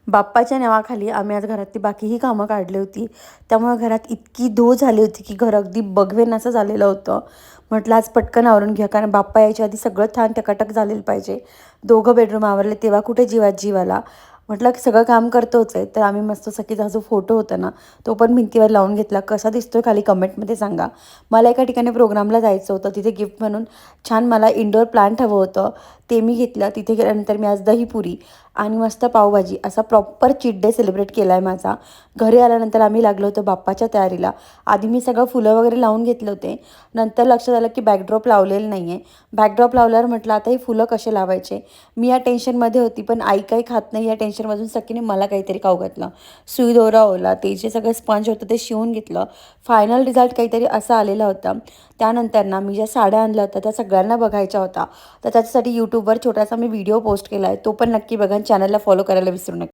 बाप्पाच्या नावाखाली आम्ही आज घरातली बाकीही कामं काढली होती. त्यामुळे घरात इतकी धूळ झाली होती की घर अगदी बघवेन असं झालेलं होतं. म्हटलं आज पटकन आवरून घ्या, कारण बाप्पा यायच्या आधी सगळं छान टकाटक झालेलं पाहिजे. दोघं बेडरूम आवरले तेव्हा कुठे जीवात जीव आला. म्हटलं की सगळं काम करतोच आहे, तर आम्ही मस्त सखीचा जो फोटो होता ना, तो पण भिंतीवर लावून घेतला. कसा दिसतोय खाली कमेंटमध्ये सांगा. मला एका ठिकाणी प्रोग्रामला जायचं होतं, तिथे गिफ्ट म्हणून छान मला इंडोर प्लांट हवं होतं, ते मी घेतलं. तिथे गेल्यानंतर मी आज दहीपुरी आणि मस्त पावभाजी असा प्रॉपर चीट डे सेलिब्रेट केला आहे माझा. घरी आल्यानंतर आम्ही लागलो होतो बाप्पाच्या तयारीला. आधी मी सगळं फुलं वगैरे लावून घेतले होते. नंतर लक्षात आलं की बॅकड्रॉप लावलेलं नाही आहे. बॅकड्रॉप लावल्यावर म्हटलं आता ही फुलं कसे लावायचे. मी या टेन्शनमध्ये होती, पण आई काही खात नाही या टेन्शनमधून सकीने मला काहीतरी खाऊ घातलं. सुई दोरा ओला, ते जे सगळं स्पंज होतं ते शिवून घेतलं. फायनल रिझल्ट काहीतरी असा आलेला होता. त्यानंतर ना मी ज्या साड्या आणल्या होत्या त्या सगळ्यांना बघायच्या होत्या. तर त्याच्यासाठी यूट्यूबवर छोटासा मी व्हिडिओ पोस्ट केला आहे, तो पण नक्की बघा. चॅनलला फॉलो करायला विसरू नका.